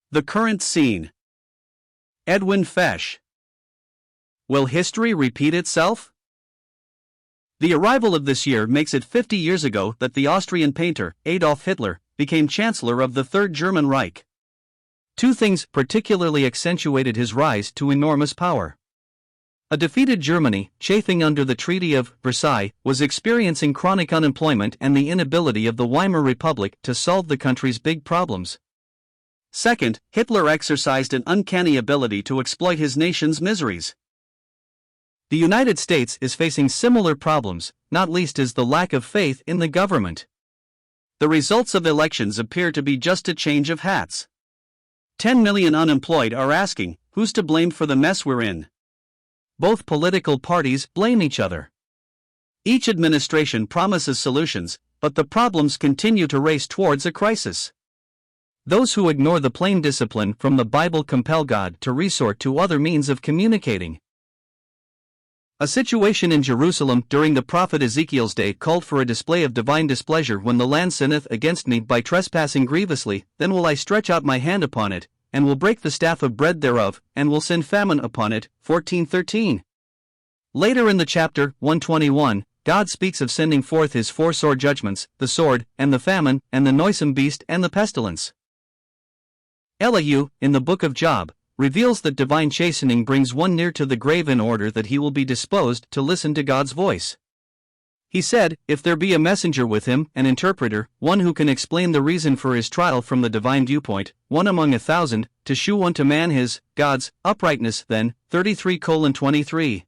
The current scene. Edwin Fesche. Will history repeat itself? The arrival of this year makes it 50 years ago that the Austrian painter, Adolf Hitler, became Chancellor of the Third German Reich. Two things particularly accentuated his rise to enormous power. A defeated Germany, chafing under the Treaty of Versailles, was experiencing chronic unemployment and the inability of the Weimar Republic to solve the country's big problems. Second, Hitler exercised an uncanny ability to exploit his nation's miseries. The United States is facing similar problems, not least is the lack of faith in the government. The results of elections appear to be just a change of hats. 10 million unemployed are asking, who's to blame for the mess we're in? Both political parties blame each other. Each administration promises solutions, but the problems continue to race towards a crisis. Those who ignore the plain discipline from the Bible compel God to resort to other means of communicating. A situation in Jerusalem during the prophet Ezekiel's day called for a display of divine displeasure. When the land sinneth against me by trespassing grievously, then will I stretch out my hand upon it, and will break the staff of bread thereof, and will send famine upon it. 14:13. Later in the chapter, 121, God speaks of sending forth his four sore judgments, the sword, and the famine, and the noisome beast, and the pestilence. Elihu, in the book of Job, reveals that divine chastening brings one near to the grave in order that he will be disposed to listen to God's voice. He said, if there be a messenger with him, an interpreter, one who can explain the reason for his trial from the divine viewpoint, one among 1,000, to shew unto man his, God's, uprightness, then, 33:23.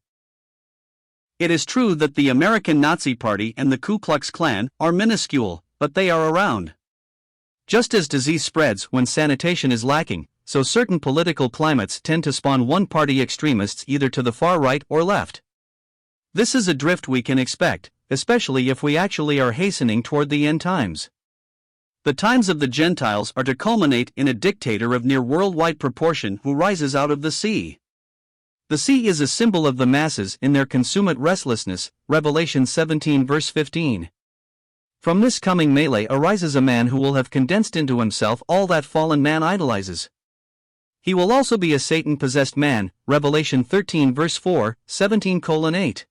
It is true that the American Nazi Party and the Ku Klux Klan are minuscule, but they are around. Just as disease spreads when sanitation is lacking, so certain political climates tend to spawn one-party extremists either to the far right or left. This is a drift we can expect, especially if we actually are hastening toward the end times. The times of the Gentiles are to culminate in a dictator of near worldwide proportion who rises out of the sea. The sea is a symbol of the masses in their consummate restlessness, Revelation 17 verse 15. From this coming melee arises a man who will have condensed into himself all that fallen man idolizes. He will also be a Satan-possessed man, Revelation 13 verse 4, 17:8.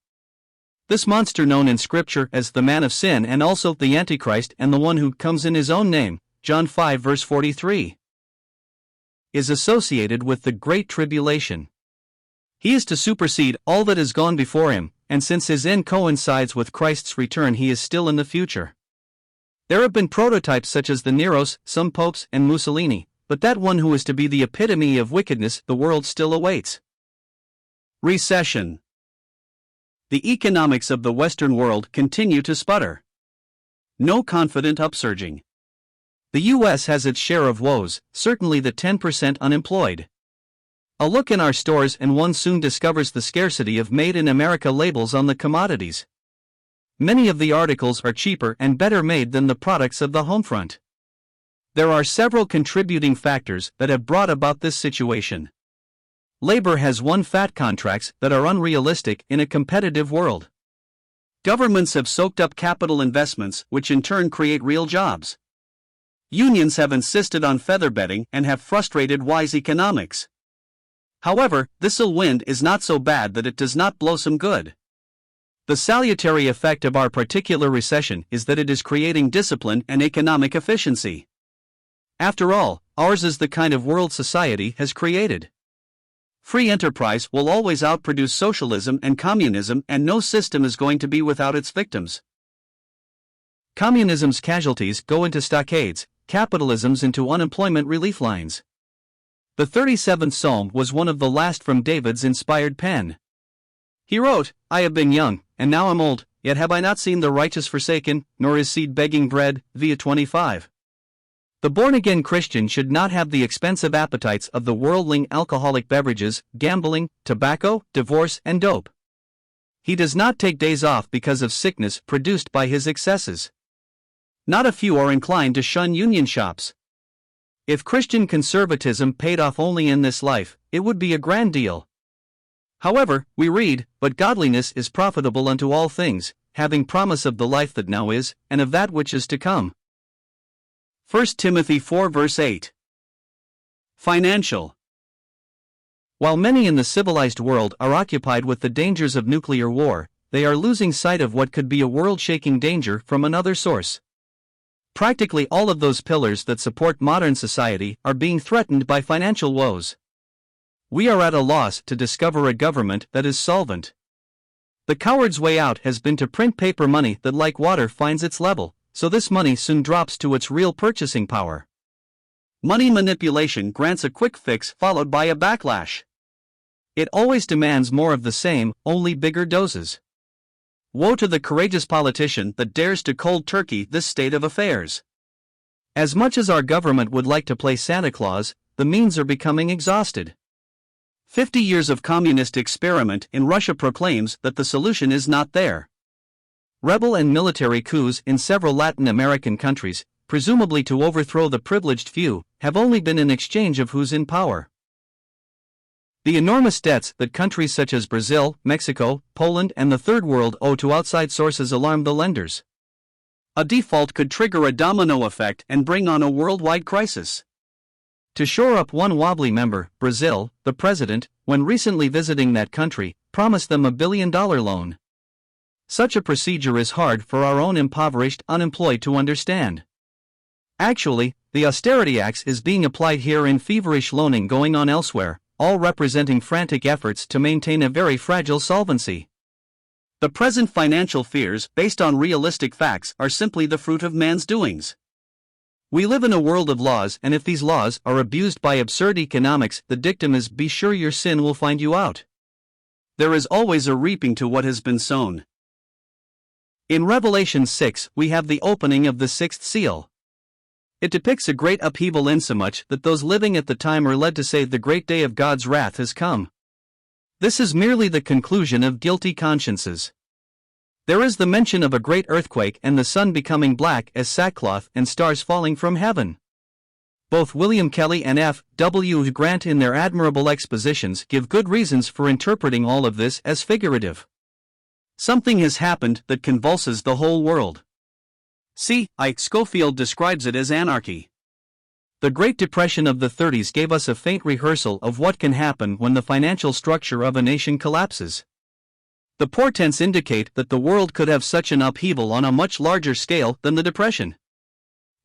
This monster known in Scripture as the man of sin and also the Antichrist and the one who comes in his own name, John 5 verse 43, is associated with the Great Tribulation. He is to supersede all that has gone before him, and since his end coincides with Christ's return he is still in the future. There have been prototypes such as the Neros, some popes, and Mussolini, but that one who is to be the epitome of wickedness the world still awaits. Recession. The economics of the Western world continue to sputter. No confident upsurging. The U.S. has its share of woes, certainly the 10% unemployed. A look in our stores and one soon discovers the scarcity of Made in America labels on the commodities. Many of the articles are cheaper and better made than the products of the home front. There are several contributing factors that have brought about this situation. Labor has won fat contracts that are unrealistic in a competitive world. Governments have soaked up capital investments, which in turn create real jobs. Unions have insisted on featherbedding and have frustrated wise economics. However, this ill wind is not so bad that it does not blow some good. The salutary effect of our particular recession is that it is creating discipline and economic efficiency. After all, ours is the kind of world society has created. Free enterprise will always outproduce socialism and communism, and no system is going to be without its victims. Communism's casualties go into stockades, capitalism's into unemployment relief lines. The 37th Psalm was one of the last from David's inspired pen. He wrote, I have been young, and now am old, yet have I not seen the righteous forsaken, nor his seed begging bread. Via 25. The born-again Christian should not have the expensive appetites of the worldling alcoholic beverages, gambling, tobacco, divorce, and dope. He does not take days off because of sickness produced by his excesses. Not a few are inclined to shun union shops. If Christian conservatism paid off only in this life, it would be a grand deal. However, we read, but godliness is profitable unto all things, having promise of the life that now is, and of that which is to come. 1 Timothy 4 verse 8. Financial. While many in the civilized world are occupied with the dangers of nuclear war, they are losing sight of what could be a world-shaking danger from another source. Practically all of those pillars that support modern society are being threatened by financial woes. We are at a loss to discover a government that is solvent. The coward's way out has been to print paper money that, like water, finds its level, so this money soon drops to its real purchasing power. Money manipulation grants a quick fix followed by a backlash. It always demands more of the same, only bigger doses. Woe to the courageous politician that dares to cold turkey this state of affairs. As much as our government would like to play Santa Claus, the means are becoming exhausted. 50 years of communist experiment in Russia proclaims that the solution is not there. Rebel and military coups in several Latin American countries, presumably to overthrow the privileged few, have only been in exchange of who's in power. The enormous debts that countries such as Brazil, Mexico, Poland, and the Third World owe to outside sources alarm the lenders. A default could trigger a domino effect and bring on a worldwide crisis. To shore up one wobbly member, Brazil, the president, when recently visiting that country, promised them $1 billion loan. Such a procedure is hard for our own impoverished unemployed to understand. Actually, the austerity axe is being applied here in feverish loaning going on elsewhere, all representing frantic efforts to maintain a very fragile solvency. The present financial fears, based on realistic facts, are simply the fruit of man's doings. We live in a world of laws, and if these laws are abused by absurd economics, the dictum is "be sure your sin will find you out." There is always a reaping to what has been sown. In Revelation 6, we have the opening of the sixth seal. It depicts a great upheaval insomuch that those living at the time are led to say the great day of God's wrath has come. This is merely the conclusion of guilty consciences. There is the mention of a great earthquake and the sun becoming black as sackcloth and stars falling from heaven. Both William Kelly and F. W. Grant in their admirable expositions give good reasons for interpreting all of this as figurative. Something has happened that convulses the whole world. C. I. Schofield describes it as anarchy. The Great Depression of the 30s gave us a faint rehearsal of what can happen when the financial structure of a nation collapses. The portents indicate that the world could have such an upheaval on a much larger scale than the Depression.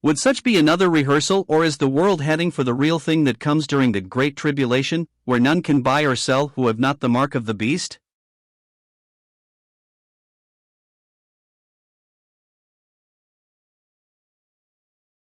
Would such be another rehearsal, or is the world heading for the real thing that comes during the Great Tribulation, where none can buy or sell who have not the mark of the beast?